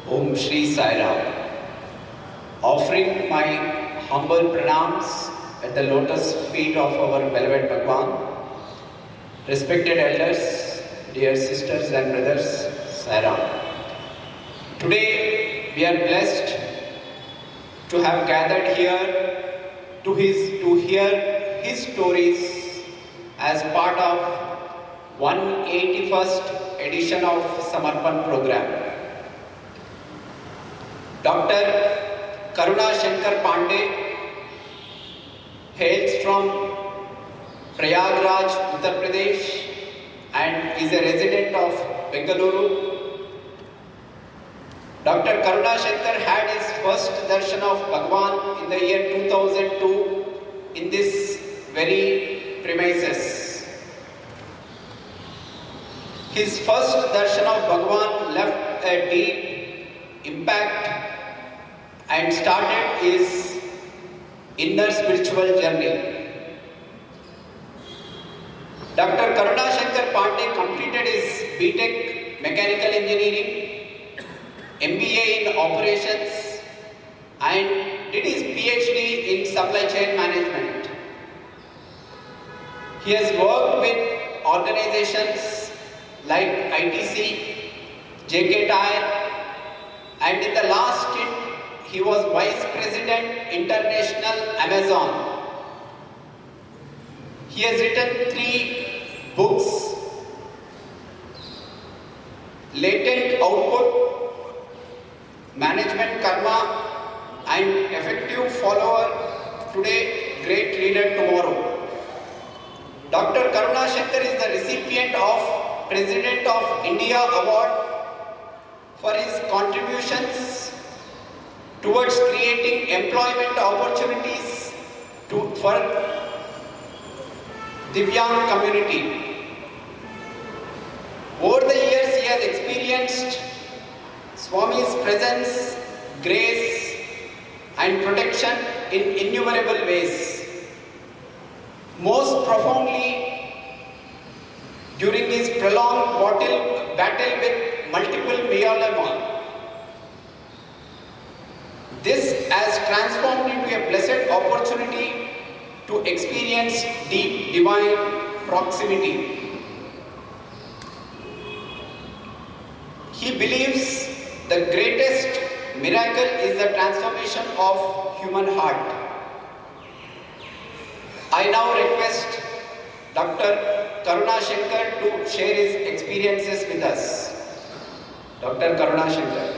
Om Sri Sai offering my humble pranams at the lotus feet of our beloved Bhagawan, respected elders, dear sisters and brothers, Sai Today we are blessed to have gathered here to hear his stories as part of 181st edition of Samarpan program. Dr. Karuna Shankar Pande hails from Prayagraj, Uttar Pradesh and is a resident of Bengaluru. Dr. Karuna Shankar had his first darshan of Bhagawan in the year 2002 in this very premises. His first darshan of Bhagawan left a deep impact and started his inner spiritual journey. Dr. Karuna Shankar Pande completed his B.Tech Mechanical Engineering, MBA in Operations and did his PhD in Supply Chain Management. He has worked with organizations like ITC, JK Tire, and in the last stint he was Vice President International Amazon. He has written 3 books: Latent Output, Management Karma, and Effective Follower Today, Great Leader Tomorrow. Dr. Karuna Shankar is the recipient of President of India Award for his contributions towards creating employment opportunities for Divyang community. Over the years, he has experienced Swami's presence, grace, and protection in innumerable ways. Most profoundly, during his prolonged battle with multiple myeloma. This has transformed into a blessed opportunity to experience deep divine proximity. He believes the greatest miracle is the transformation of human heart. I now request Dr. Karuna Shankar to share his experiences with us. Dr. Karuna Shankar.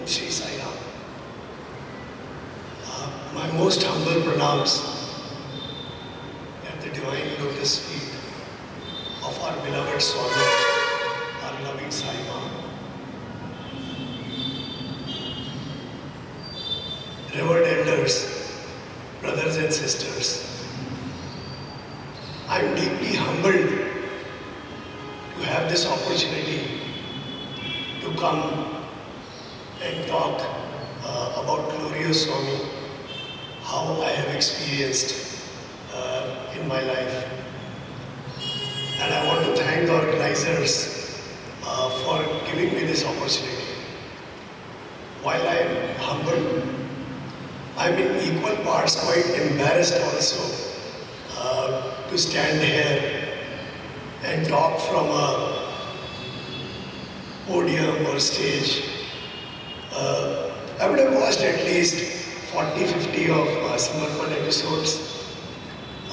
Sri Sai my most humble pranams at the divine lotus feet of our beloved Swami, our loving Sai Ma. Revered elders, brothers and sisters, I am deeply humbled have this opportunity to come and talk about glorious Swami, how I have experienced in my life. And I want to thank the organizers for giving me this opportunity. While I am humble, I am in equal parts quite embarrassed also to stand here and talk from a podium or stage. I would have watched at least 40-50 of Samarpan episodes.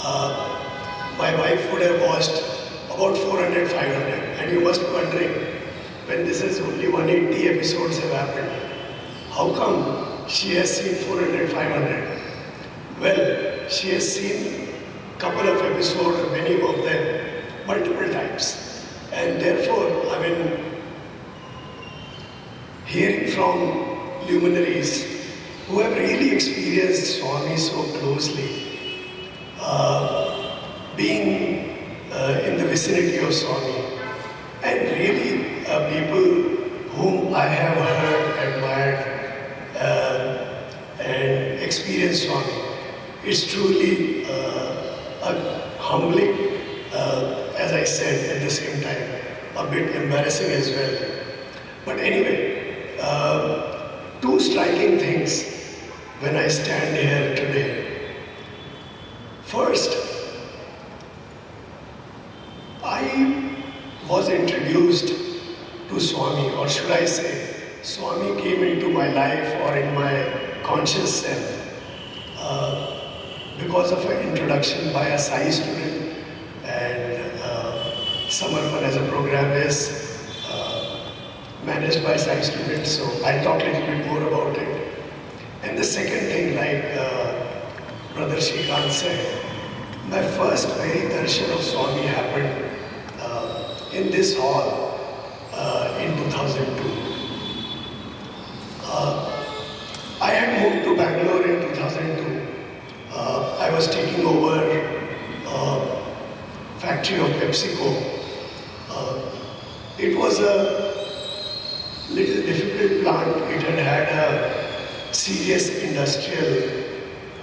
My wife would have watched about 400-500, and you must be wondering, when this is only 180 episodes have happened, how come she has seen 400-500? Well, she has seen a couple of episodes, many of them, multiple times. And therefore, I mean, hearing from luminaries who have really experienced Swami so closely, being in the vicinity of Swami, and really people whom I have heard, admired, and experienced Swami. It's truly humbling, as I said, at the same time, a bit embarrassing as well. But anyway, two striking things when I stand here today. First, I was introduced to Swami, or should I say, Swami came into my life or in my conscious self because of an introduction by a Sai student, and Samarpan as a program is managed by Sai students, so I'll talk a little bit more about it. And the second thing, like Brother Shankar said, my first very darshan of Swami happened in this hall in 2002. I had moved to Bangalore in 2002. I was taking over factory of PepsiCo. It was a little difficult plant. It had had a serious industrial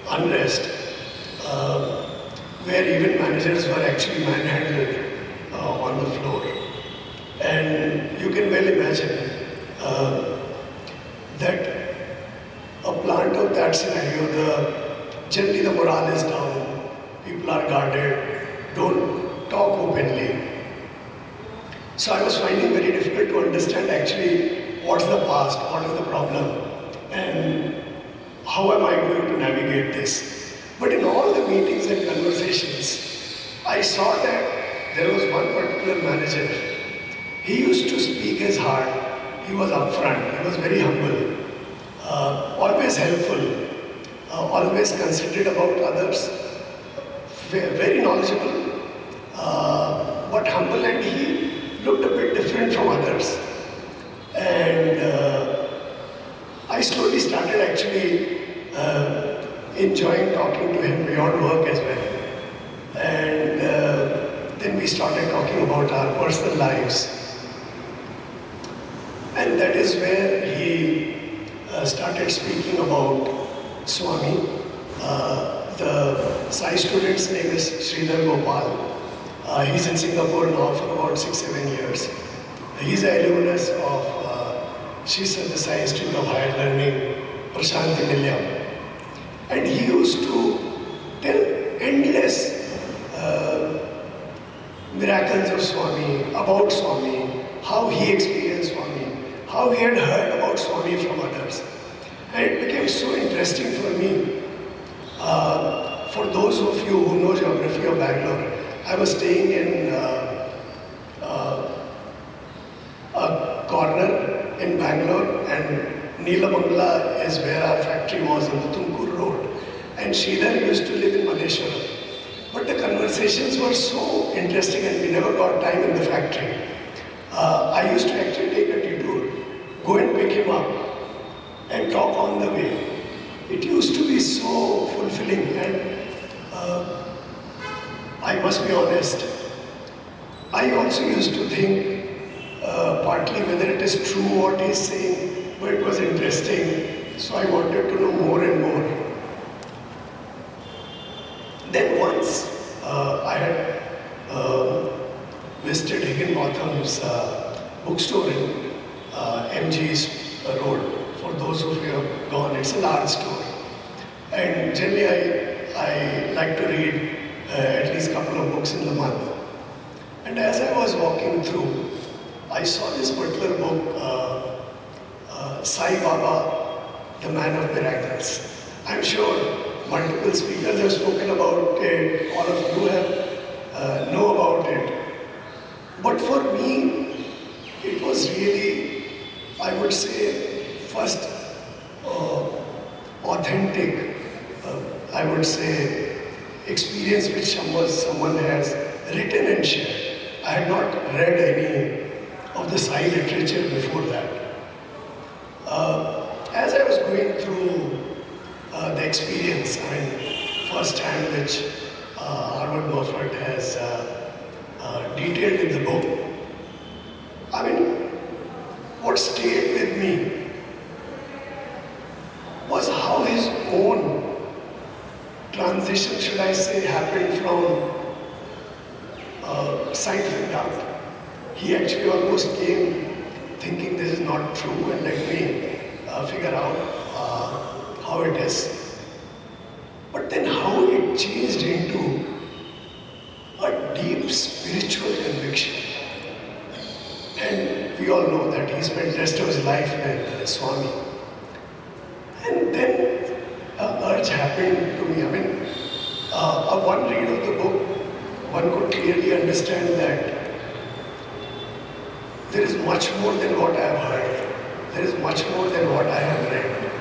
unrest where even managers were actually manhandled on the floor. And you can well imagine that a plant of that scenario, generally the morale is down, people are guarded, don't talk openly. So I was finding very difficult to understand actually what's the past, what is the problem, and how am I going to navigate this. But in all the meetings and conversations, I saw that there was one particular manager. He used to speak his heart. He was upfront, he was very humble, always helpful, always considerate about others, very knowledgeable, but humble, and he looked a bit different from others. And I slowly started actually enjoying talking to him beyond work as well. And then we started talking about our personal lives. And that is where he started speaking about Swami. The Sai student's name is Sri Gopal. He's in Singapore now for about 6-7 years. He's an alumnus of Sri Sathya Sai Institutions of Higher Learning, Prashanthi Nilyam. And he used to tell endless miracles of Swami, about Swami, how he experienced Swami, how he had heard about Swami from others. And it became so interesting for me. For those of you who know geography of Bangalore, I was staying in a corner in Bangalore, and Neelamangala is where our factory was on the Tumkur Road. And Sridhar used to live in Madheshwaram. But the conversations were so interesting and we never got time in the factory. I used to actually take a detour, go and pick him up and talk on the way. It used to be so fulfilling, and I must be honest, I also used to think partly whether it is true what he's saying, but it was interesting, so I wanted to know more and more. Then once I had visited Higginbotham's bookstore in MG's Road. For those of you who have gone, it's a large store. And generally I like to read at least a couple of books in the month. And as I was walking through, I saw this particular book, Sai Baba, the Man of Miracles. I'm sure multiple speakers have spoken about it, all of you have know about it. But for me, it was really, I would say, first authentic, I would say, experience which someone has written and shared. I had not read any of the Sai literature before that. As I was going through the experience, I mean, first hand which Harvard Buffett has detailed in the book, I mean, what stayed with me was how his own transition, should I say, happened from scientific doubt. He actually almost came thinking this is not true and let me figure out how it is. But then how it changed into a deep spiritual conviction. And we all know that he spent the rest of his life with Swami. And then an urge happened to me. I mean, one read of the book, one could clearly understand that there is much more than what I have heard. There is much more than what I have read.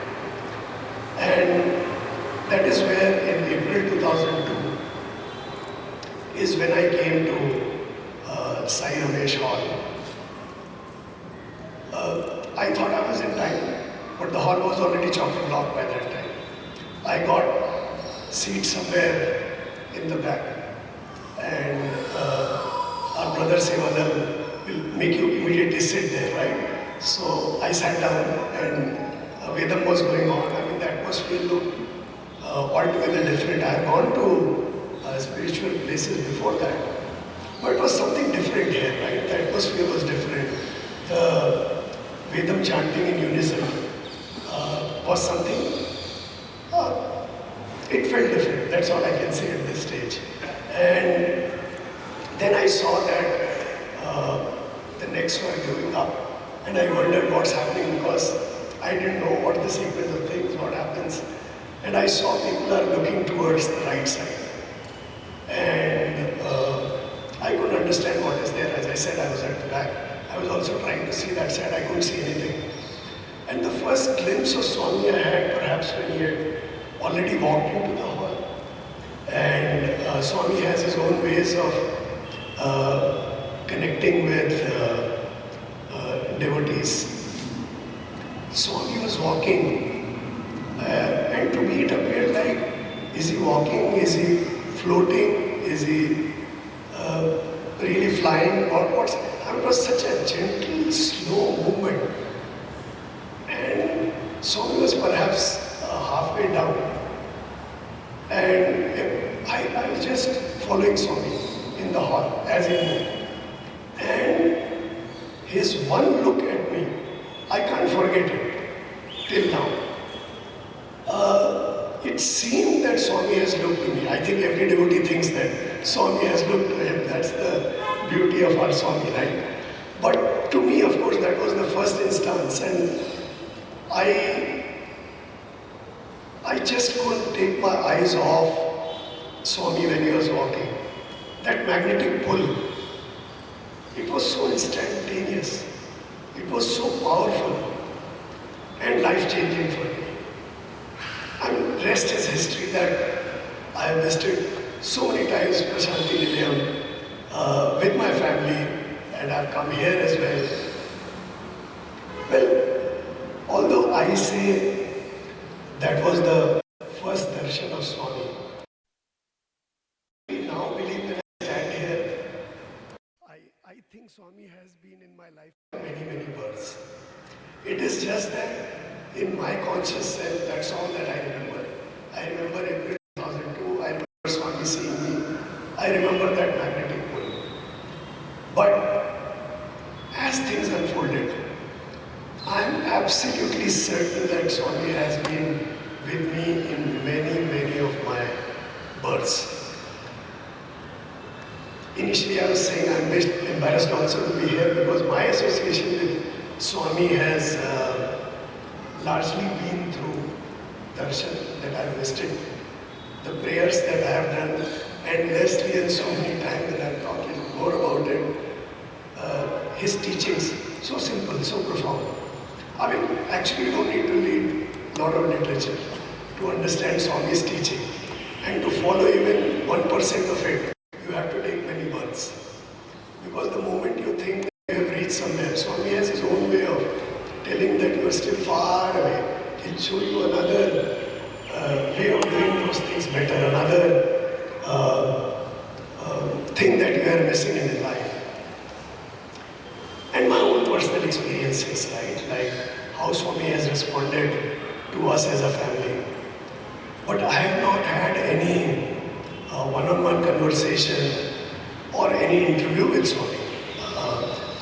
And that is where in April 2002 is when I came to Sai Ramesh Hall. I thought I was in time, but the hall was already chock-a-block by that time. I got seat somewhere in the back, and our brother Sevadal will make you immediately sit there, right? So I sat down, and Vedam was going on. I mean, the atmosphere looked altogether different. I had gone to spiritual places before that, but it was something different here, right? The atmosphere was different. The Vedam chanting in unison was something, it felt different. That's all I can say at this stage. And then I saw that the necks were going up, and I wondered what's happening because I didn't know what the sequence of things, what happens. And I saw people are looking towards the right side. And I couldn't understand what is there. As I said, I was at the back. I was also trying to see that side. I couldn't see anything. And the first glimpse of Swami I had perhaps when he had already walked into the hall. And Swami has his own ways of connecting with devotees. Swami was walking, and to me it appeared like, is he walking, is he floating, is he really flying, or what's... it was such a gentle, slow movement. And Swami was perhaps halfway down. And I was just following Swami in the hall as he moved. And his one look at me, I can't forget it till now. It seemed that Swami has looked to me. I think every devotee thinks that Swami has looked to him. That's the beauty of our Swami, right? But to me, of course, that was the first instance, and I just couldn't take my eyes off Swami when he was walking. That magnetic pull, it was so instantaneous, it was so powerful and life-changing for me. And rest is history that I have visited so many times Prashanti Nilayam with my family, and I've come here as well. Well, although I say that was the first darshan of Swami, I now believe when I stand here, I think Swami has been in my life many, many births. It is just that in my conscious self, that's all that I remember. I remember April 2002, I remember Swami seeing me, I remember that magnetic pull. But as things unfolded, I am absolutely certain that Swami has been with me in many, many of my births. Initially I was saying I'm embarrassed also to be here because my association with Swami has largely been through darshan that I've visited, the prayers that I have done endlessly and so many times that I've talked more about it. His teachings, so simple, so profound. I mean, actually you don't need to read a lot of literature to understand Swami's teaching, and to follow even 1% of it, you have to take many births. Because the moment you think that you have reached somewhere, Swami has his own way of telling that you are still far away. He'll show you another way of doing those things better, another thing that you are missing in your life. And my own personal experiences, right? Like how Swami has responded to us as a family. But I have not had any one-on-one conversation or any interview with Swami.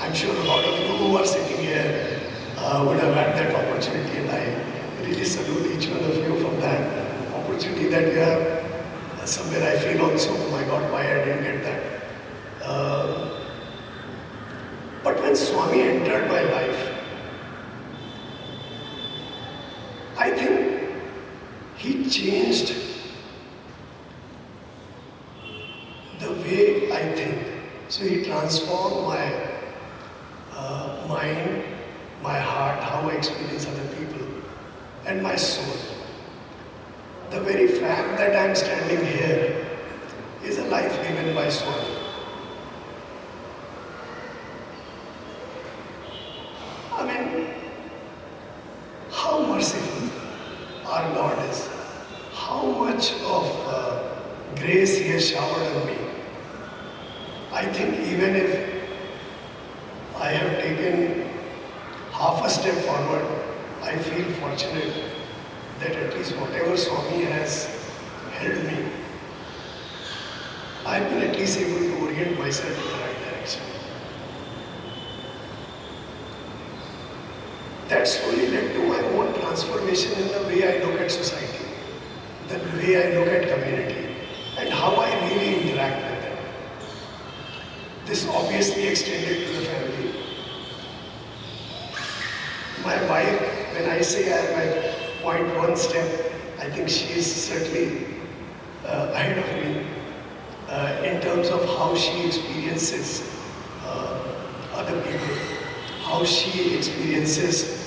I'm sure a lot of you who are sitting here would have had that opportunity, and I really salute each one of you for that opportunity that you have. Somewhere I feel also, oh my God, why I didn't get that. But when Swami entered my life, I think he changed the way I think. So he transformed my mind, my heart, how I experience other people, and my soul. The very fact that I am standing here is a life given by Swami. I mean, how merciful our Lord is. How much of grace He has showered on me. I think even if I have taken half a step forward, I feel fortunate that at least whatever Swami has helped me, I've been at least able to orient myself in the right direction. That slowly led to my own transformation in the way I look at society, the way I look at community, and how I really interact with them. This obviously extended to the family. My wife, when I say I am at 0.1 step, I think she is certainly ahead of me in terms of how she experiences other people, how she experiences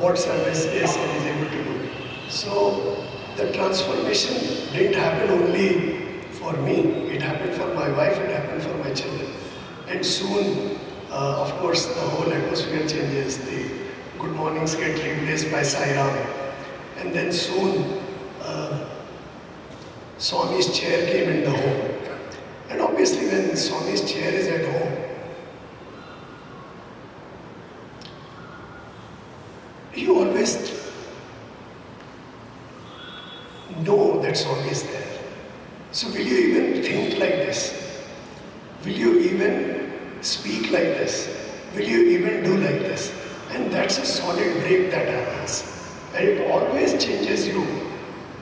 what service is and is able to do. So the transformation didn't happen only for me, it happened for my wife, it happened for my children. And soon, of course, the whole atmosphere changes. The good mornings get replaced by Sai Ram. And then soon, Swami's chair came in the home. And obviously when Swami's chair is at home, you always know that Swami is there. So will you even think like this? Will you even speak like this? Will you even do like this? And that's a solid break that happens. And it always changes you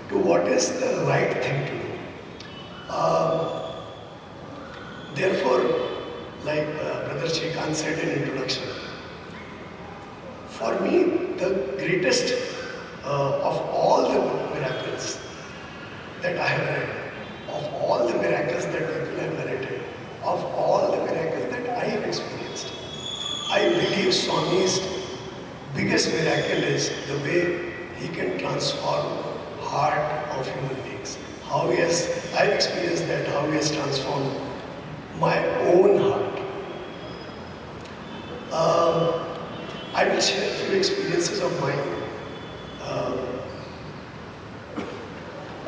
to what is the right thing to do. Therefore, like Brother Shrikant said in introduction, for me, the greatest of all the miracles that I have read, of all the miracles that people have narrated, of all the miracles that I have experienced, I believe Swami's biggest miracle is the way he can transform heart of human beings. How he has, I've experienced that, how he has transformed my own heart. I will share a few experiences of mine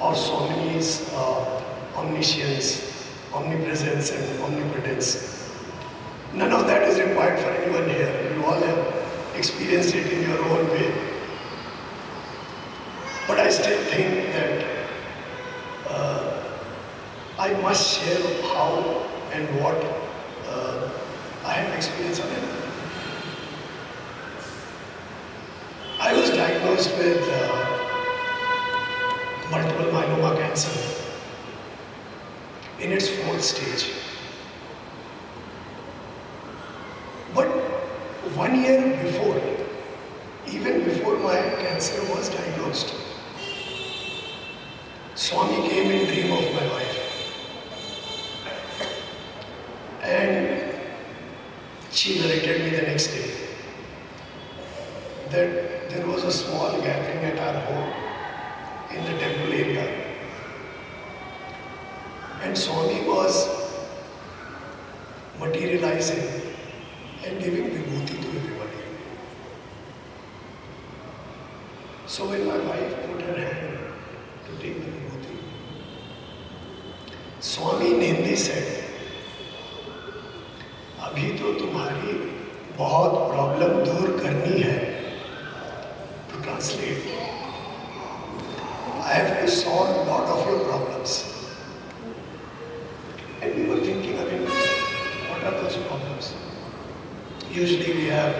of Swami's omniscience, omnipresence and omnipotence. None of that is required for anyone here. You all have experienced it in your own way. But I still think that I must share how and what I have experienced of it. I was diagnosed with multiple myeloma cancer in its 4th stage. But 1 year before, even before my cancer was diagnosed, Swami came in dream of my wife. And she narrated me the next day that there was a small gathering at our home in the temple area. And Swami was materializing and giving vibhuti to everybody. So when my wife put her hand to take the vibhuti, Swami in Hindi said, अभी तो तुम्हारी बहुत problem दूर करनी है. To translate, I have to solve a lot of your problems. And we were thinking, I mean, what are those problems? Usually we have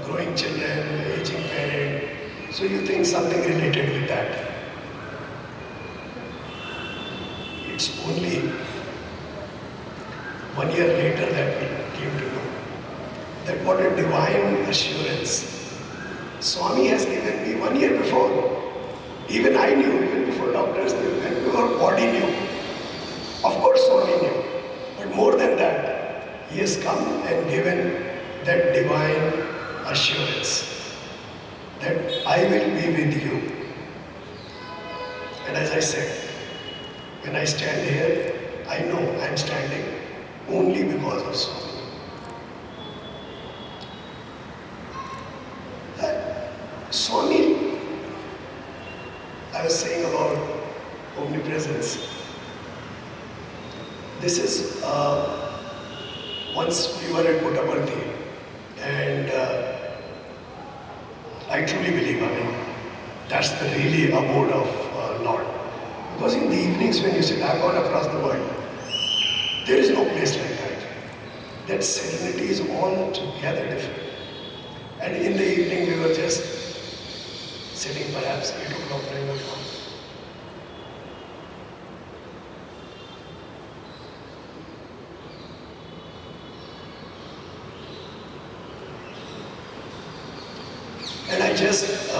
growing children, aging parent, so you think something related with that. It's only 1 year later that we came to know that what a divine assurance Swami has given me 1 year before. Even I knew, even before doctors knew, and before body knew. Of course Swami knew, but more than that, he has come and given that divine assurance that I will be with you. And as I said, when I stand here, I know I am standing only because of Swami. Swami, I was saying about omnipresence. This is, once we were at Puttaparthi, and I truly believe, I mean, that's the really abode of Lord. Because in the evenings when you sit, I've gone across the world, there is no place like that. That serenity is altogether different. And in the evening we were just sitting perhaps 8 o'clock, 9 o'clock. And I just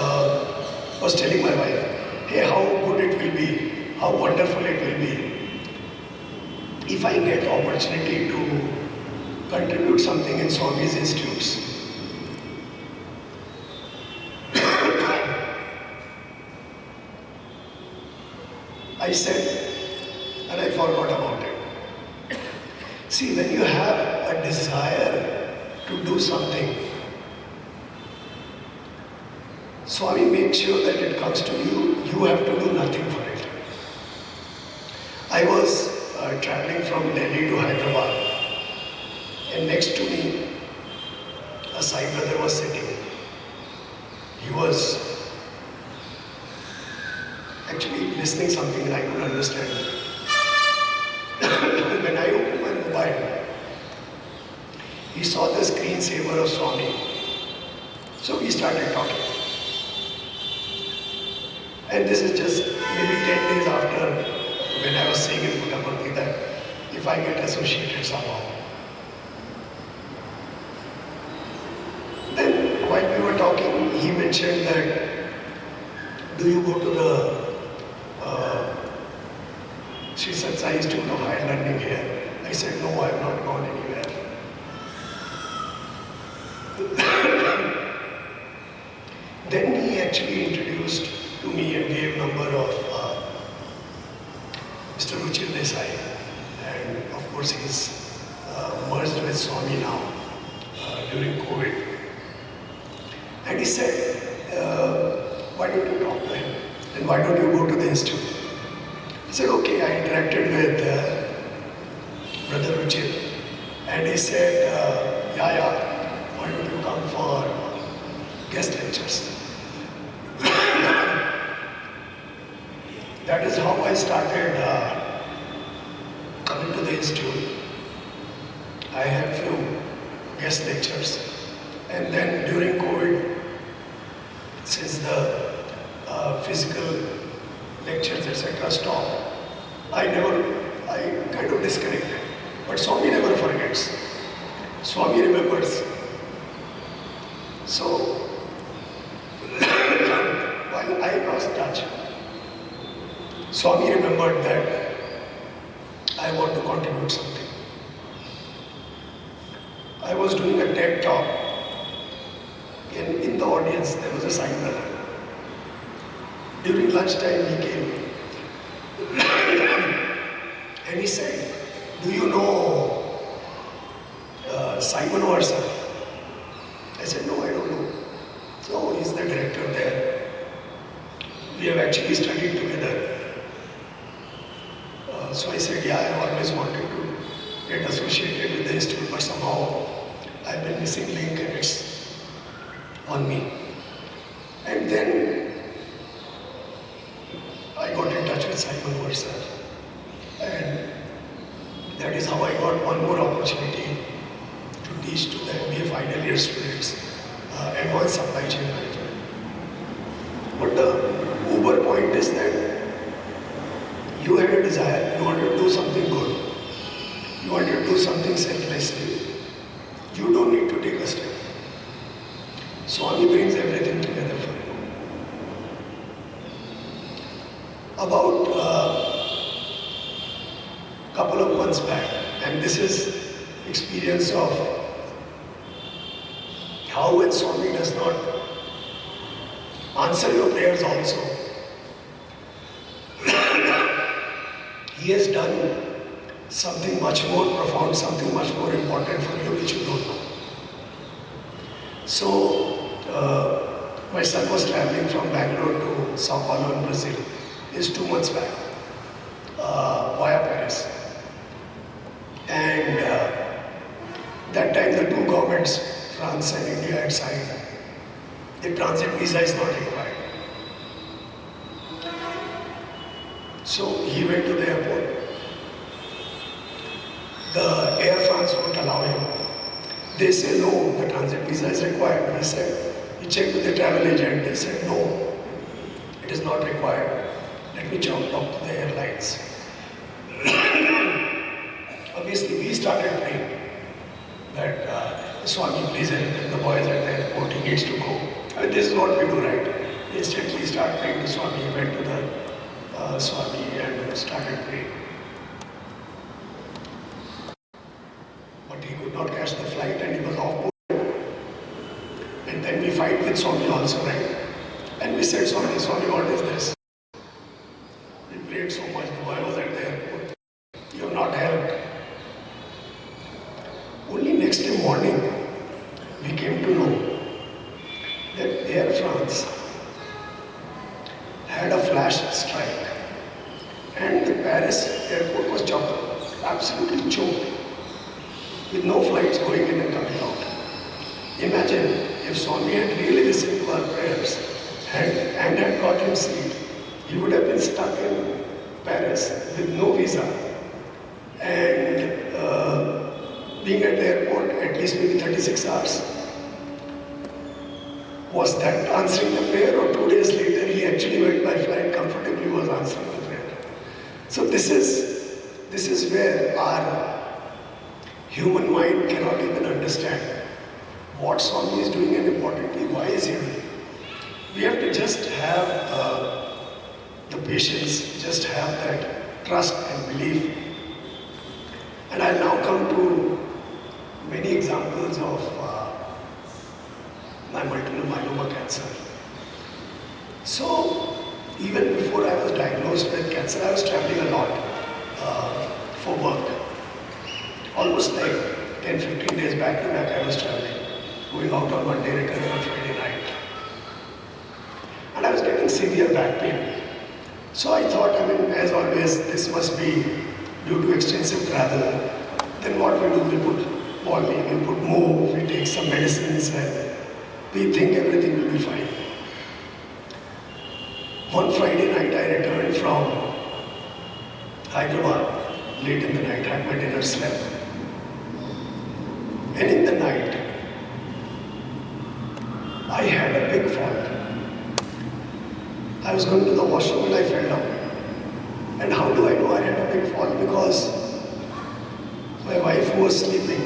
was telling my wife, hey, how good it will be, how wonderful it will be if I get opportunity to contribute something in Swami's institutes. I said, and I forgot about it. See, when you have a desire to do something, Swami makes sure that it comes to you, you have to do nothing for it. I was traveling from Delhi to Hyderabad, and next to me, a Sai brother was sitting. He was actually listening something and I couldn't understand. When I opened my mobile, he saw the screensaver of Swami. So we started talking. And this is just maybe 10 days after when I was saying in Puttaparthi that if I get associated somehow. Then while we were talking, he mentioned that, do you go to the Sri Sathya Sai Institutions of Higher Learning here? I said, no, I have not gone anywhere. Then he actually introduced to me and gave number of Mr. Desai, and of course he's merged with Swami now during COVID. And he said, why don't you talk to him? And why don't you go to the institute? I said, okay. I interacted with Brother Ruchir, And he said, why don't you come for guest lectures? That is how I started coming to the institute. I had few guest lectures, and then during COVID, since the physical lectures etc. stopped, I kind of disconnected. But Swami never forgets. Swami remembers. So while I lost touch, Swami remembered that I want to contribute something. I was doing a TED talk. In the audience, there was a Sai brother. During lunchtime, he came and he said, "Do you know Simon Warsa?" I said, "No, I don't know." So he's the director there. We have actually studied together. So I said, "Yeah, I always wanted to get associated with the institute, but somehow I've been missing link and it's on me." And then I got in touch with Simon Warsa, and that is how I got one more opportunity to teach to the MBA final year students advanced supply chain management. But the uber point is that you had a desire, you wanted to do something good, you wanted to do something selflessly. You don't need to take a step. Swami brings everything together for you. About couple of months back, and this is experience of how when Swami does not answer your prayers also, he has done something much more profound, something much more important for you which you don't know. So, my son was traveling from Bangalore to Sao Paulo in Brazil. It's 2 months back, via Paris. And that time the two governments, France and India, had signed. The transit visa is not required. So he went to the airport. The Air France won't allow him. They say no, the transit visa is required. He said, he checked with the travel agent. They said no, it is not required. Let me talk to the airlines. Obviously, we started praying that Swami, please help him. The boys at the airport, he needs to go. I mean, this is what we do, right? Instantly start praying to Swami. He went to the Swami and started praying. But he could not catch the flight and he was off board. And then we fight with Swami also, right? And we said, Swami, what is this? We prayed so much. The boy was at the airport. You have not helped. Only next day morning, we came to know that Air France had a flash strike and the Paris airport was choked, absolutely choked, with no flights going in and coming out. Imagine if Swami had really listened to our prayers and had got him seat, he would have been stuck in Paris with no visa and being at the airport at least maybe 36 hours. Was that answering the prayer, or 2 days later he actually went by flight comfortably was answering the prayer? So this is where our human mind cannot even understand what Swami is doing and importantly why is he doing it. We have to just have the patience, just have that trust and belief. And I'll now come to many examples of my multiple myeloma cancer. So, even before I was diagnosed with cancer, I was traveling a lot for work. Almost like 10-15 days back to back I was traveling, going out on Monday, returning on Friday night. And I was getting severe back pain. So I thought, as always, this must be due to extensive travel. Then what we do, we put morning, we put move, we take some medicines and we think everything will be fine. One Friday night I returned from Hyderabad, late in the night, had my dinner, slept. And in the night, I had a big fall. I was going to the washroom and I fell down. And how do I know I had a big fall? Because my wife, who was sleeping,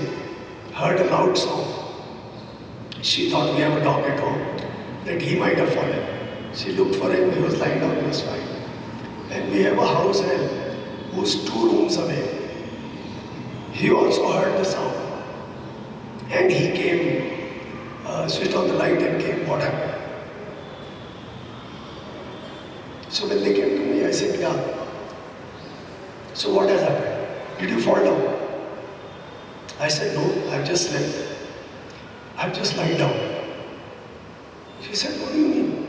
heard a loud sound. She thought we have a dog at home, that he might have fallen. She looked for him, he was lying down, he was fine. And we have a house help who's 2 rooms away. He also heard the sound. And he came, switched on the light and came, what happened? So when they came to me, I said, yeah. So what has happened? Did you fall down? I said, no, I've just slept. I've just lied down. She said, what do you mean?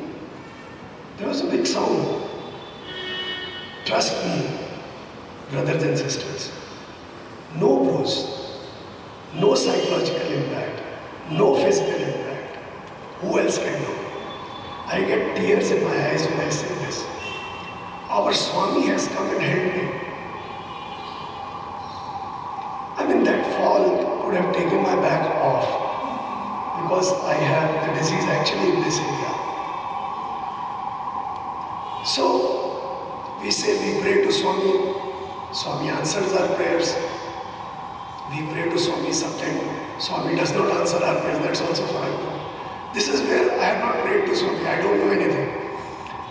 There was a big sound. Trust me, brothers and sisters. No bruise, no psychological impact, no physical impact. Who else can do? I get tears in my eyes when I say this. Our Swami has come and helped me. I mean, that fall could have taken my back off because I have the disease actually in this area. So, we say we pray to Swami. Swami answers our prayers. We pray to Swami sometimes. Swami does not answer our prayers, that's also fine. This is where I have not prayed to Swami. I don't know anything.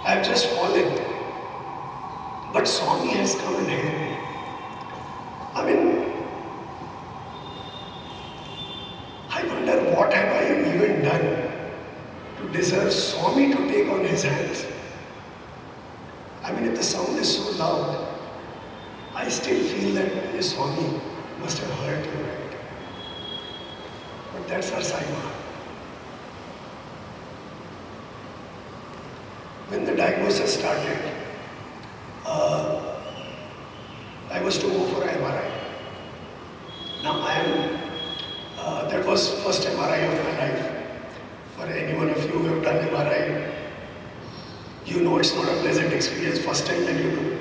I have just fallen. But Swami has come and helped me. I mean, I wonder what have I even done to deserve Swami to take on his hands. I mean, if the sound is so loud, I still feel that the Swami must have heard you, right? But that's our Saima. When the diagnosis started, I was to go for an MRI. Now that was first MRI of my life. For any one of you who have done MRI, you know it's not a pleasant experience first time when you do.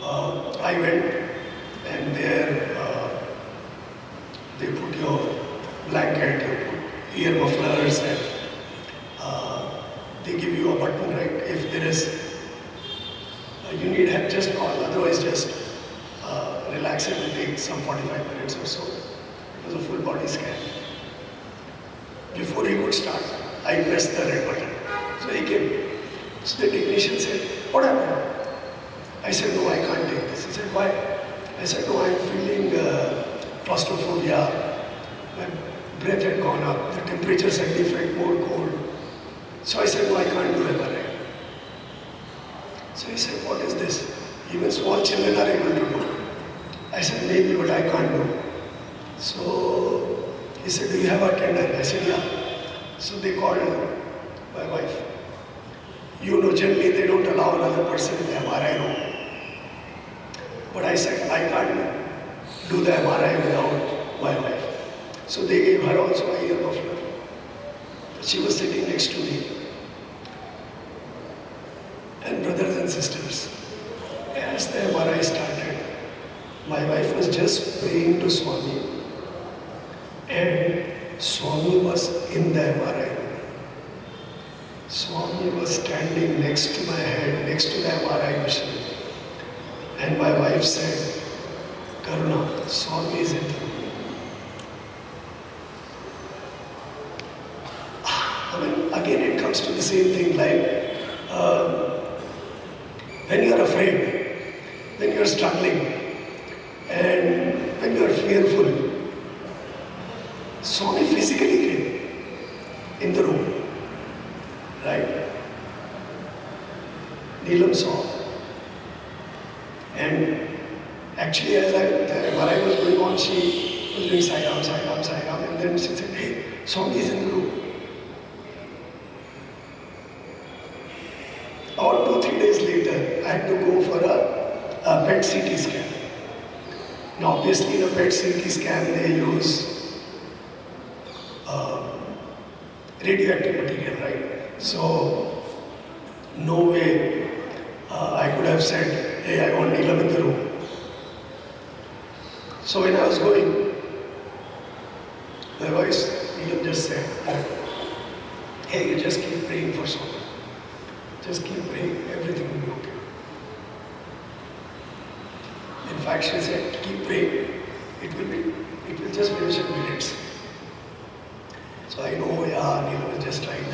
I went and there they put your blanket, you put ear mufflers and they give you a button, right? If there is, you need help, just call, otherwise just relax it and take some 45 minutes or so. It was a full body scan. Before he could start, I pressed the red button. So he came. So the technician said, what happened? I said, no, I can't take this. He said, why? I said, no, I'm feeling claustrophobia. My breath had gone up. The temperature suddenly felt more cold. So I said, no, I can't do MRI. So he said, what is this? Even small children are able to do. I said, maybe, but I can't do. So he said, do you have a tender? I said, yeah. So they called my wife. You know, generally they don't allow another person in the MRI room. But I said, I can't do the MRI without my wife. So they gave her also a ear muffler. She was sitting next to me. And brothers and sisters, as the MRI started, my wife was just praying to Swami. And Swami was in the MRI room. Swami was standing next to my head, next to the MRI machine. And my wife said, Karuna, Swami is in the room. I mean, again it comes to the same thing, like when you are afraid, when you are struggling, and when you are fearful, Swami physically came in the room, right? Neelam saw. And actually as the MRI was going on, she was doing Sai Ram, Sai Ram, Sai Ram, and then she said, hey, Swami is in the room. About 2-3 days later, I had to go for a PET CT scan. Now obviously in a PET CT scan they use radioactive material, right? So no way I could have said, hey, I want Neelam in the room. So when I was going, my voice, Neelam just said, hey, you just keep praying for Swami. Just keep praying, everything will be okay. In fact, she said, keep praying, it will just finish in minutes. So I know, yeah, Neelam is just trying to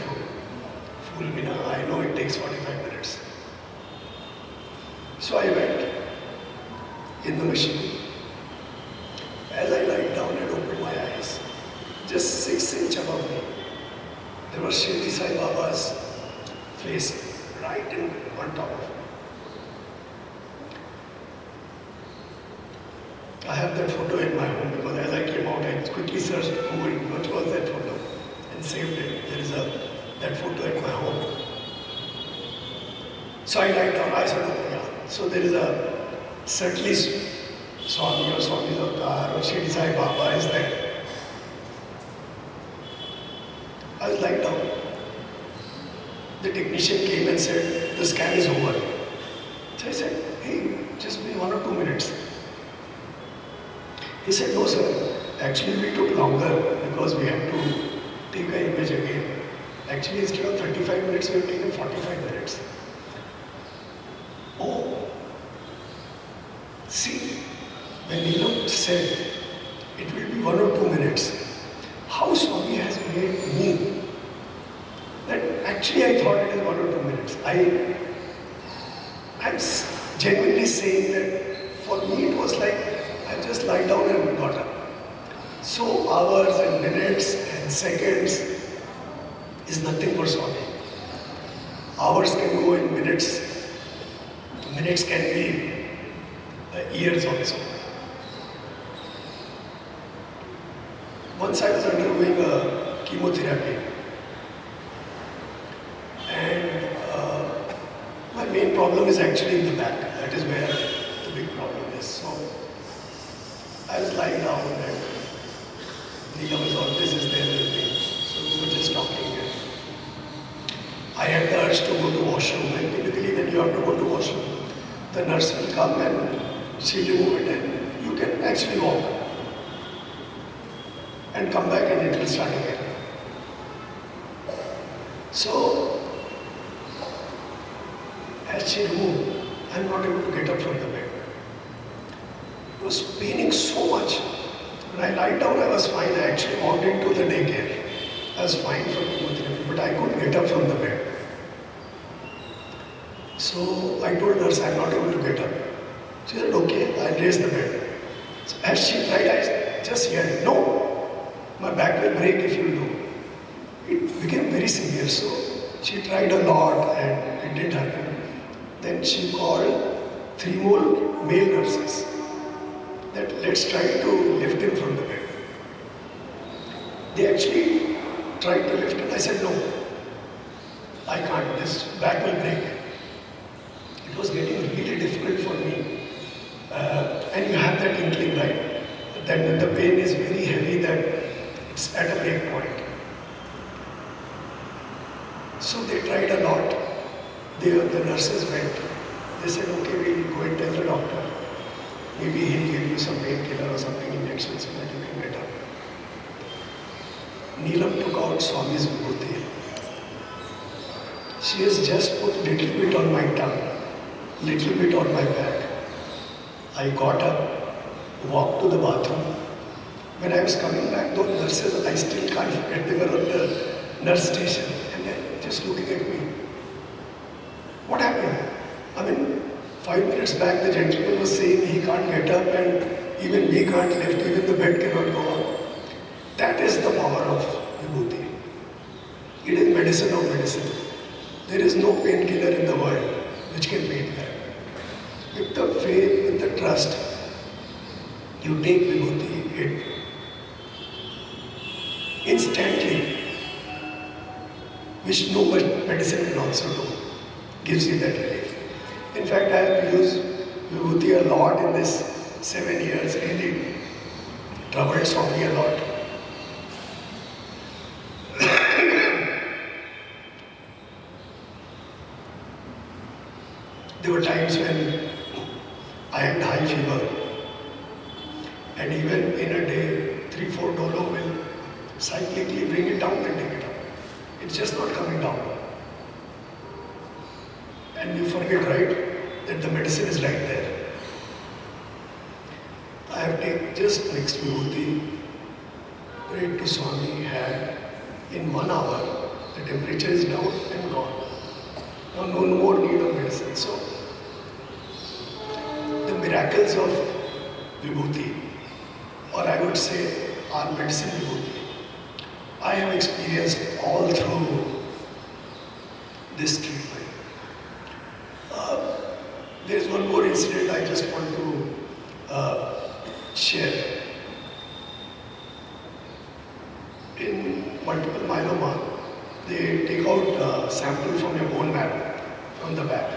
fool me now. I know it takes 45 minutes. So I went in the machine. As I lied down and opened my eyes, just 6 inches above me, there was Sri Sathya Sai Baba's face right on top of me. I have that photo in my home because as I came out, I quickly searched Google, what was that photo, and saved it. There is that photo at my home. So I lied down, I said, oh yeah. So there is certainly Swami or Swami's avatar or Sri Sai Baba is there. I was lying down. The technician came and said, the scan is over. So I said, hey, just be 1 or 2 minutes. He said, no sir, actually we took longer because we had to take an image again. Actually instead of 35 minutes, we have taken 45 minutes. Oh, see, when Neelam said it will be 1 or 2 minutes, how Swami has made me that actually I thought it is 1 or 2 minutes. I'm genuinely saying that for me it was like I just lie down and got up. So hours and minutes and seconds is nothing for Swami. Hours can go in minutes. Minutes can be years also. Once I was undergoing a chemotherapy and my main problem is actually in the back. That is where the big problem is. So I was lying down and Neelam is always there with me. So we were just talking. I had the urge to go to washroom, and typically when you have to go to washroom, the nurse will come and she'll remove it and you can actually walk and come back and it will start again. So as she removed, I'm not able to get up from the bed. It was paining so much. When I lied down, I was fine. I actually walked into the daycare. I was fine for chemotherapy, but I couldn't get up from the bed. So I told nurse, I'm not able to get up. She said, okay, I'll raise the bed. So as she tried, I just yelled, no, my back will break if you do. It became very severe. So she tried a lot and it didn't happen. Then she called 3 more male nurses that let's try to lift him from the bed. They actually tried to lift him. I said, no, I can't, this back will break. It was getting really difficult for me. And you have that inkling, right? That the pain is very heavy, that it's at a break point. So they tried a lot. The nurses went. They said, okay, we'll go and tell the doctor. Maybe he'll give you some painkiller or something, injection, so that you can get up. Neelam took out Swami's vibhuti. She has just put little bit on my tongue, little bit on my back. I got up, walked to the bathroom. When I was coming back, those nurses, I still can't forget, they were on the nurse station and they're just looking at me. What happened? I mean, 5 minutes back the gentleman was saying he can't get up and even we can't lift, even the bed cannot go up. That is the power of vibhuti. It is medicine of medicine. There is no painkiller in the world which can beat that. With the faith, with the trust, you take vibhuti, it instantly, which no medicine can also do, gives you that relief. In fact, I have used vibhuti a lot in this 7 years really troubled Swami a lot. There were times when I had high fever, and even in a day, 3-4 dolo will cyclically bring it down and take it up. It's just not coming down. And you forget, right, that the medicine is right there. I have taken just next vibhuti, prayed to Swami, had in 1 hour, the temperature is down and gone. Now no more need of medicine. So, the miracles of vibhuti, or I would say our medicine vibhuti, I have experienced all through this treatment. There is one more incident I just want to share. In multiple myeloma, they take out sample from your bone marrow, from the back.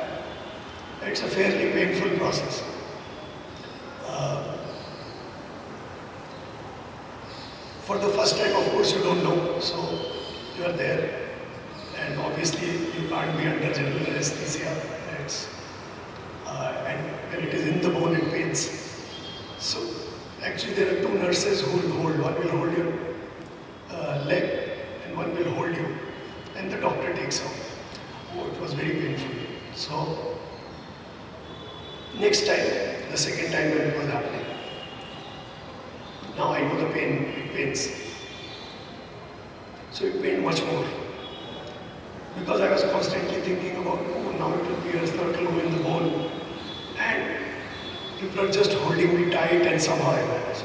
It's a fairly painful process. For the first time, of course, you don't know, so you are there, and obviously you can't be under general anesthesia. And when it is in the bone, it pains. So actually, there are 2 nurses who will hold. One will hold your leg, and one will hold you, and the doctor takes out. Oh, it was very painful. So next time, the second time when it was happening, now I know the pain, it pains. So it pained much more. Because I was constantly thinking about, oh, now it will pierce, now it will go in the bone. And people are just holding me tight, and somehow I manage.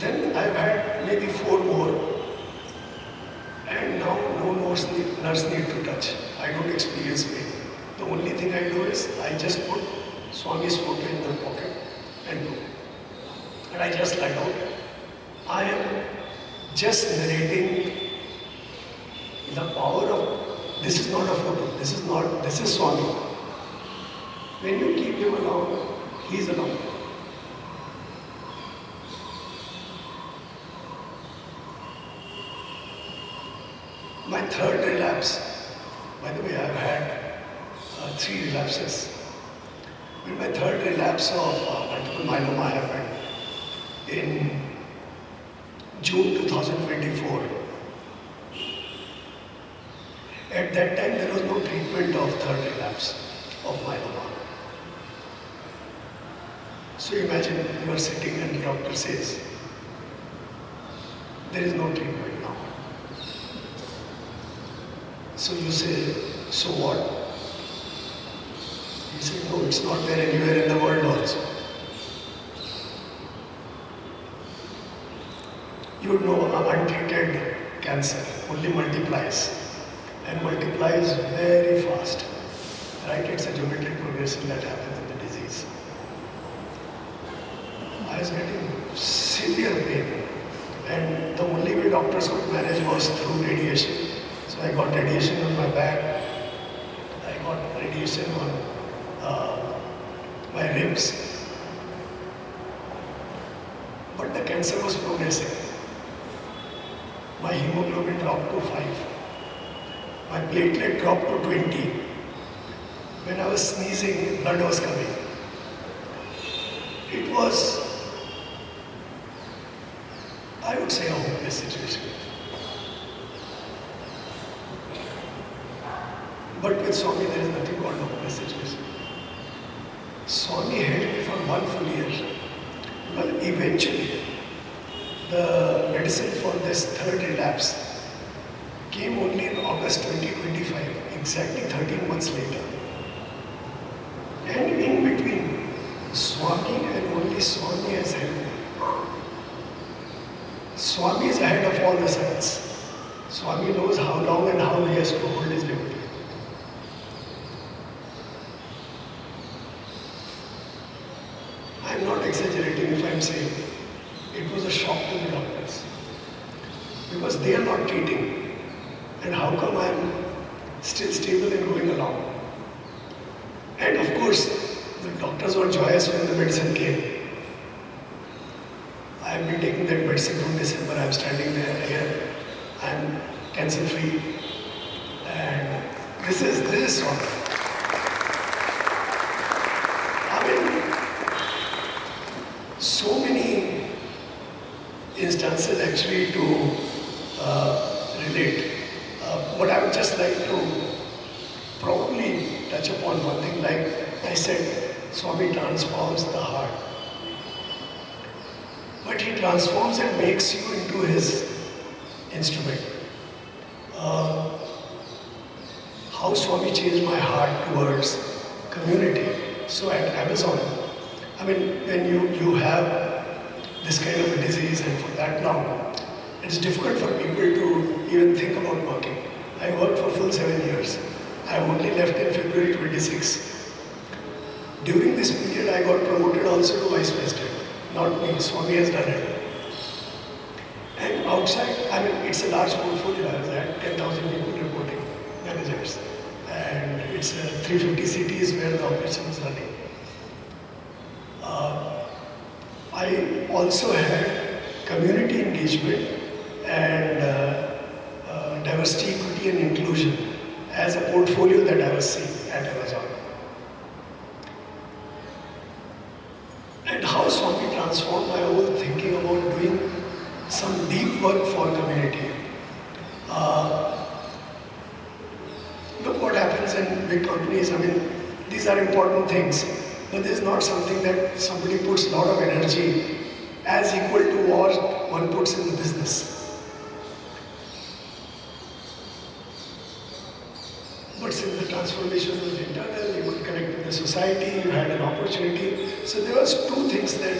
Then I've had maybe 4 more. And now no nurse need to touch. I don't experience pain. The only thing I do is I just put Swami's photo in the pocket and go. And I just lie down. I am just narrating the power of, this is not a photo, this is Swami. When you keep him along, he is along. My 3rd relapse, by the way, I have had 3 relapses. When my 3rd relapse of multiple myeloma happened in June 2024, at that time there was no treatment of 3rd relapse of myeloma. So imagine you are sitting and the doctor says, there is no treatment now. So you say, so what? He said, no, it's not there anywhere in the world also. You would know untreated cancer only multiplies, and multiplies very fast. Right? It's a geometric progression that happens in the disease. I was getting severe pain, and the only way doctors could manage was through radiation. So I got radiation on my back, I got radiation on my ribs, but the cancer was progressing. My hemoglobin dropped to 5, my platelet dropped to 20. When I was sneezing, blood was coming. It was, I would say, a hopeless situation. But with Swami, there is nothing called hopeless situation. Swami held me for 1 full year. Well, eventually, the medicine for this 3rd relapse came only in August 2025, exactly 13 months later. And in between, Swami and only Swami has helped me. Swami is ahead of all the science. Swami knows how long and how he has to hold his devotee. I am not exaggerating if I am saying it was a shock to the doctors, because they are not treating, and how come I am still stable and going along? And of course, the doctors were joyous when the medicine came. I have been taking that medicine from December. I am standing there here. I am cancer free, and this is Swami. I mean, so many instances actually to relate. But I would just like to probably touch upon one thing. Like I said, Swami transforms the heart. But he transforms and makes you into his instrument. How Swami changed my heart towards community. So at Amazon, I mean, when you have this kind of a disease and for that long, it's difficult for people to even think about working. I worked for full 7 years. I only left in February 26. During this period, I got promoted also to Vice President. Not me, Swami has done it. And outside, I mean, it's a large portfolio. I was at 10,000 people reporting, managers. And it's 350 cities where the operation is running. I also had community engagement and diversity, equity and inclusion as a portfolio that I was seeing at Amazon. And how Swami transformed my whole thinking about doing some deep work for community. Look what happens in big companies. I mean, these are important things, but this is not something that somebody puts a lot of energy as equal to what one puts in the business. But since the transformation was internal, you could connect with the society, you had an opportunity. So there was two things that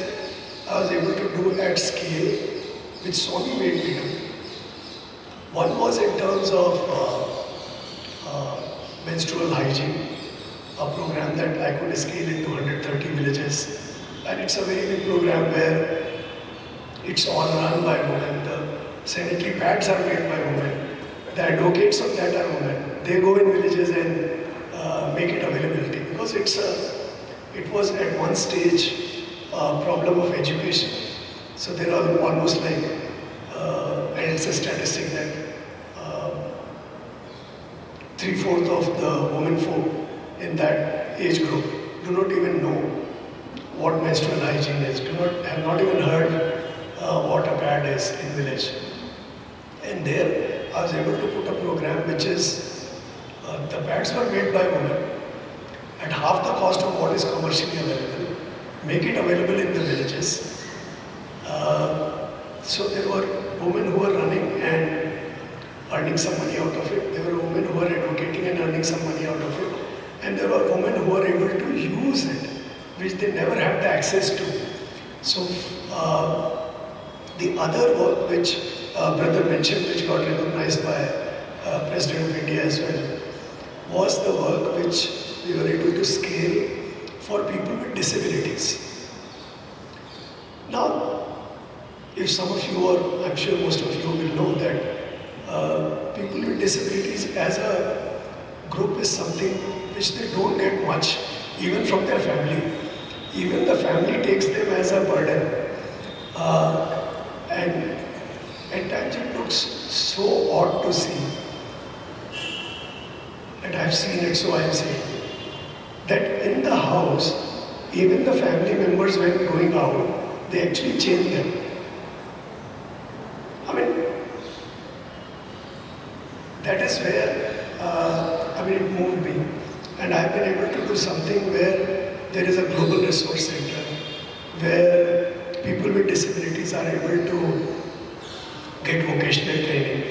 I was able to do at scale, which Swami made me do. One was in terms of menstrual hygiene, a program that I could scale into 130 villages. And it's a very big program where it's all run by women. The sanitary pads are made by women. The advocates of that are women. They go in villages and make it availability, because it was at one stage a problem of education. So there are almost like, and it's a statistic that 3/4 of the women folk in that age group do not even know what menstrual hygiene is, have not even heard what a pad is in village. And there I was able to put a program which is, the pads were made by women at half the cost of what is commercially available, make it available in the villages. So there were women who were running and earning some money out of it. There were women who were advocating and earning some money out of it. And there were women who were able to use it, which they never had the access to. So the other work which brother mentioned, which got recognized by President of India as well, was the work which we were able to scale for people with disabilities. Now, if some of you, or I'm sure most of you will know that people with disabilities as a group is something which they don't get much, even from their family. Even the family takes them as a burden. And at times it looks so odd to see. And I've seen it, so I'm saying that in the house, even the family members, when going out, they actually change them. I mean, that is where it moved me. And I've been able to do something where there is a global resource center, where people with disabilities are able to get vocational training.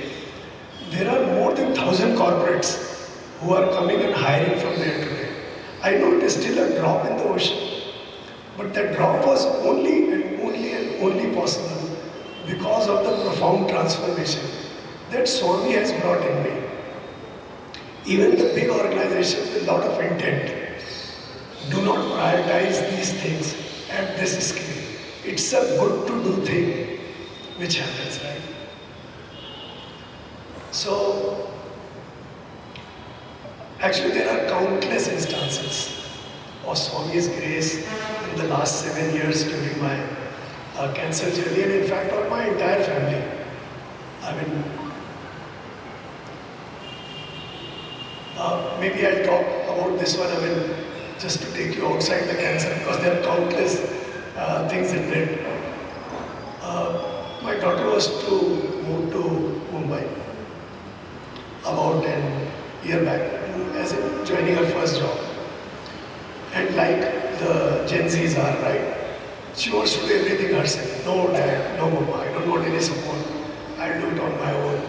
There are more than 1,000 corporates who are coming and hiring from there today. I know it is still a drop in the ocean, but that drop was only possible because of the profound transformation that Swami has brought in me. Even the big organizations with a lot of intent do not prioritize these things at this scale. It's a good to do thing which happens, right? So, actually there are countless instances of Swami's grace in the last 7 years during my cancer journey, and in fact on my entire family. I mean, maybe I'll talk about this one, I mean, just to take you outside the cancer, because there are countless things in it. My daughter was to move to Mumbai about an year back, as in joining her first job. And like the Gen Zs are, right? She wants to do everything herself. No dad, no mama, I don't want any support. I'll do it on my own.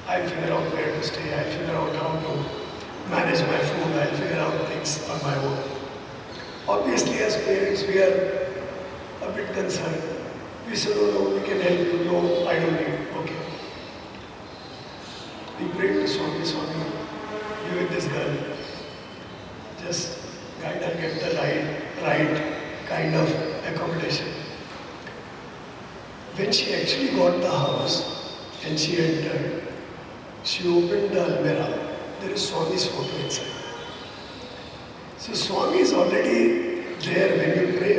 I'll figure out where to stay. I'll figure out how to manage my food. I'll figure out things on my own. Obviously, as parents, we are a bit concerned. We say, no, we can help you. No, I don't need. Okay. We prayed to Swami, be with this girl. Just guide her, get the right kind of accommodation. When she actually got the house and she entered, she opened the almirah. There is Swami's photo inside. So Swami is already there when you pray.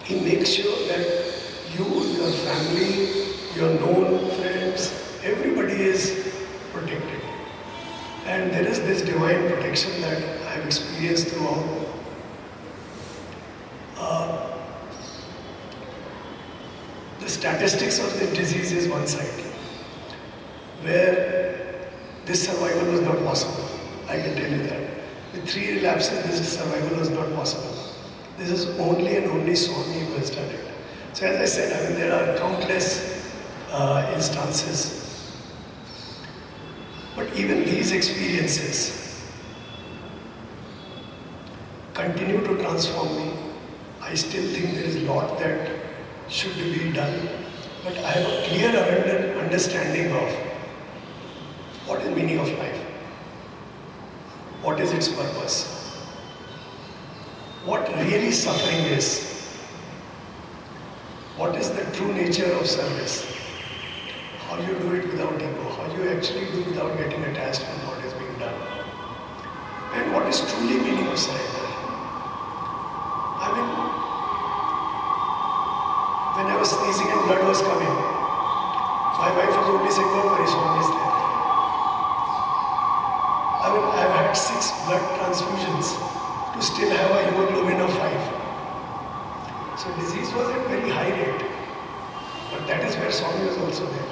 He makes sure that you, your family, your known friends, everybody is protected. And there is this divine protection that I have experienced throughout. The statistics of the disease is one side, where this survival was not possible. I can tell you that. With 3 relapses, this survival was not possible. This is only and only Swami who has done it. So as I said, I mean, there are countless instances. But even these experiences continue to transform me. I still think there is a lot that should be done. But I have a clear understanding of what is the meaning of life. What is its purpose? What really suffering is? What is the true nature of service? How you do it without ego? How you actually do without getting attached with what is being done? And what is truly meaning of surrender? I mean, when I was sneezing and blood was coming, my wife was only saying, "Don't worry, Swami is there." I mean, I have had 6 blood transfusions to still have a hemoglobin of 5. So disease was at very high rate. But that is where Swami was also there.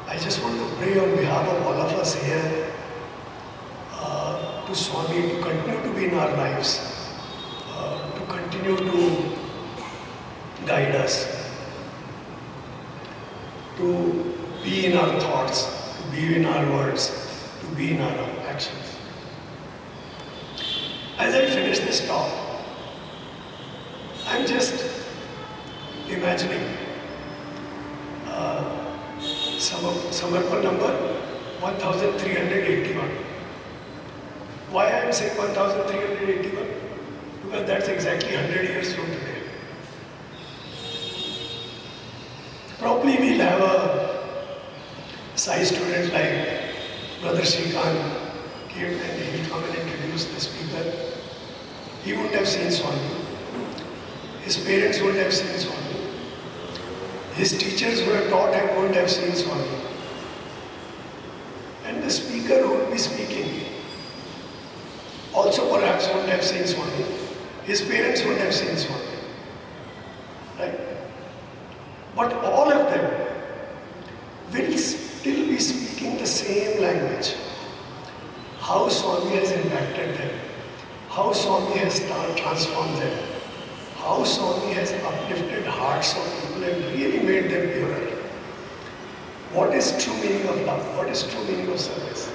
I just want to pray on behalf of all of us here to Swami to continue to be in our lives, to continue to guide us, to be in our thoughts, to be in our words, to be in our actions. As I finish this talk, I'm just imagining Samarpan number 1381. Why I am saying 1381? Because that's exactly 100 years from today. Probably we'll have a Sai student like Brother Shankar came and he'll come and introduce the speaker. He wouldn't have seen Swami. His parents wouldn't have seen Swami. His teachers who have taught him wouldn't have seen Swami. And the speaker who would be speaking also perhaps wouldn't have seen Swami. His parents wouldn't have seen Swami. Right? But all of them will still be speaking the same language. How Swami has impacted them. How Swami has transformed them. How Swami has uplifted hearts of people and really made them purer. What is true meaning of love? What is true meaning of service?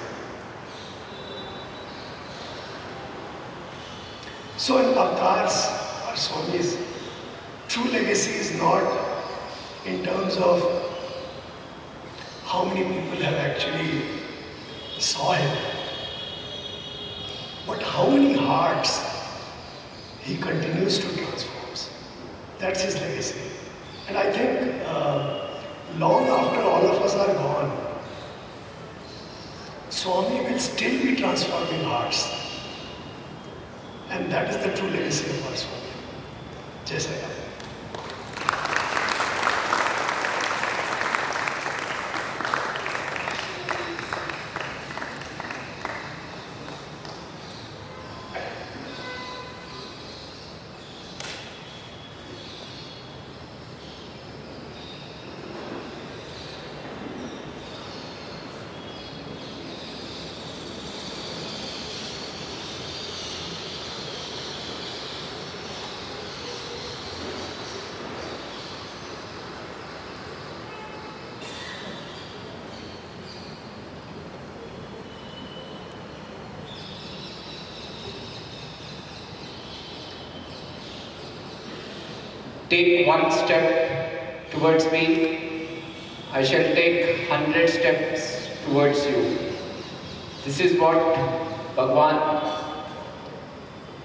So in avatars or Swamis, true legacy is not in terms of how many people have actually saw him, but how many hearts he continues to transform. That's his legacy. And I think long after all of us are gone, Swami will still be transforming hearts. And that is the true legacy of our Swami. Jai Sai Ram. Take one step towards me, I shall take 100 steps towards you. This is what Bhagawan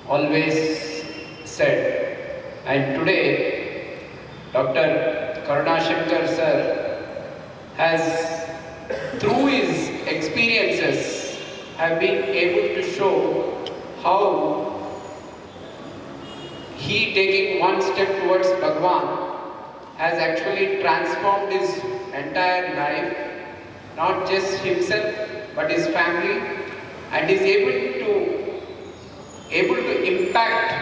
always said. And today, Dr. Karuna Shankar sir has, through his experiences, have been able to show how he taking one step towards Bhagavan has actually transformed his entire life, not just himself but his family, and is able to impact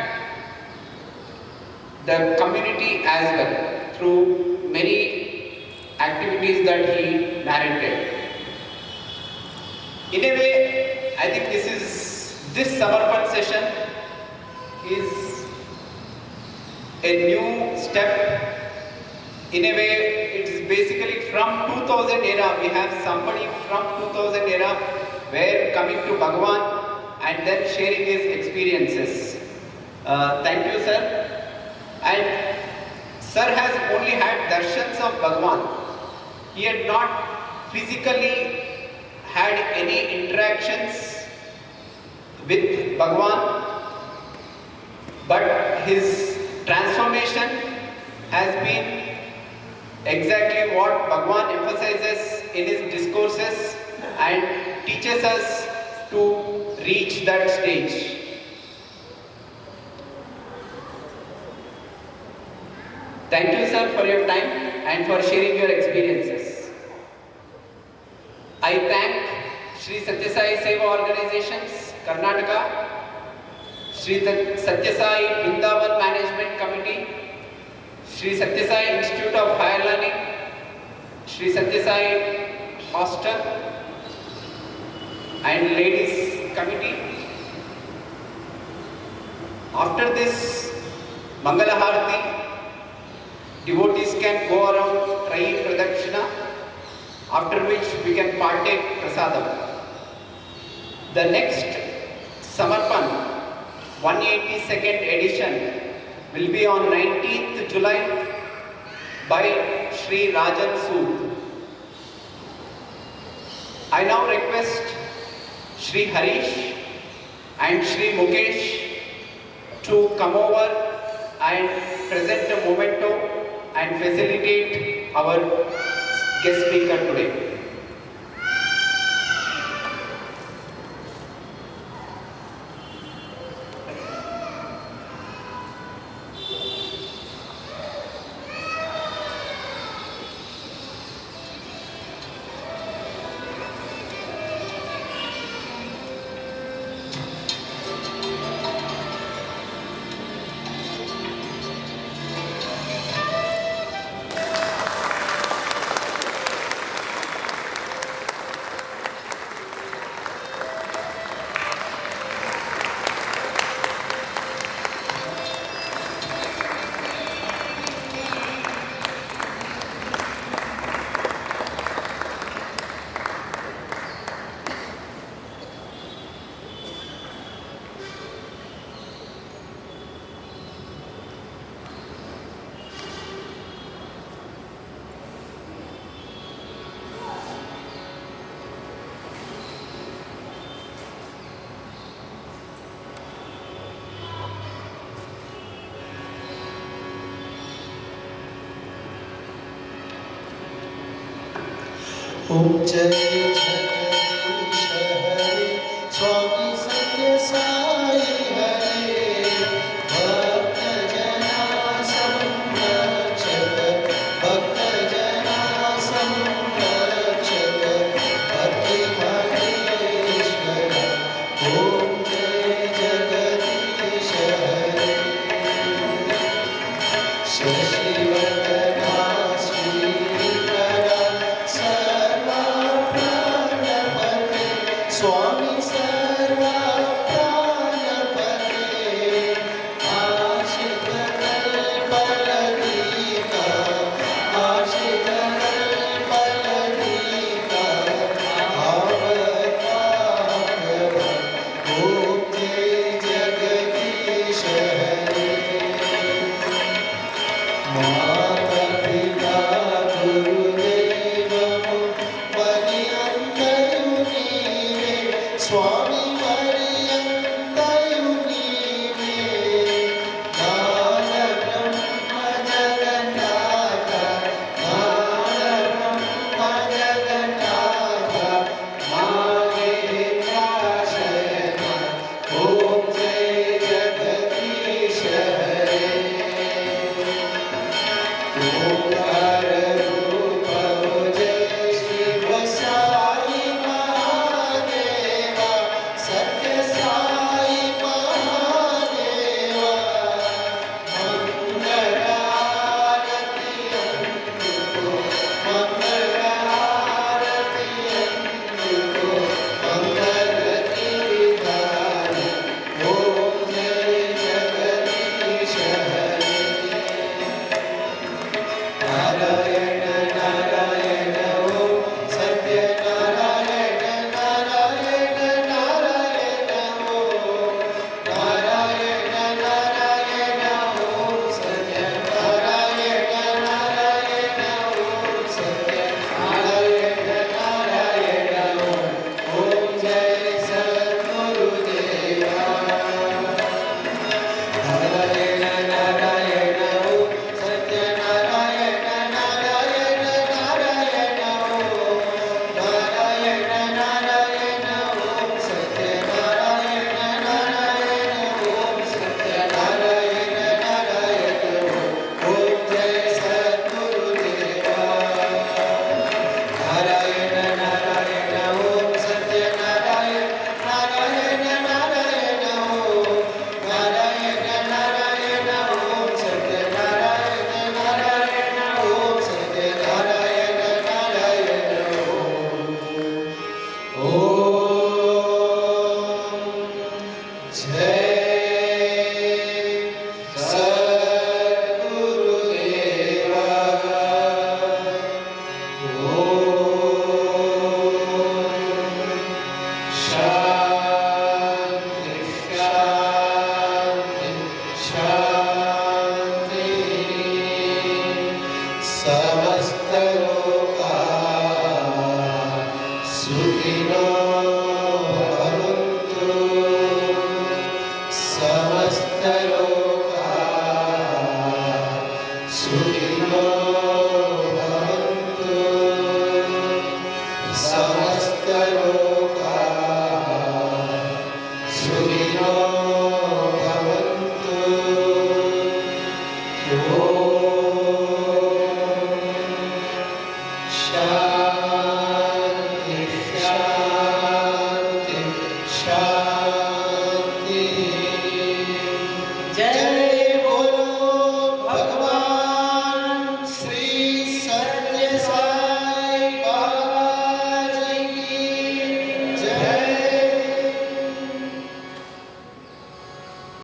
the community as well through many activities that he narrated. In a way, I think this Samarpan session is a new step. In a way, it is basically from 2000 era. We have somebody from 2000 era where coming to Bhagavan and then sharing his experiences. Thank you, sir. And sir has only had darshans of Bhagavan. He had not physically had any interactions with Bhagavan, but his transformation has been exactly what Bhagavan emphasizes in his discourses and teaches us to reach that stage. Thank you, sir, for your time and for sharing your experiences. I thank Sri Sathya Sai Seva Organizations, Karnataka, Sri Sathya Sai Brindavan Management Committee, Sri Sathya Sai Institute of Higher Learning, Sri Sathya Sai Hostel and Ladies Committee. After this Mangala Harati, devotees can go around trying Pradakshina, after which we can partake Prasadam. The next Samarpan 182nd edition will be on 19th July by Sri Rajan Sood. I now request Sri Harish and Sri Mukesh to come over and present a memento and facilitate our guest speaker today. Om Jai Jai शशिवदना श्रीकरा सर्वा प्राणपते स्वामी सर्वा प्राणपते आशित कल्पललिता आशित कल्पललिता अवतार मुक्ति जगदीश हरे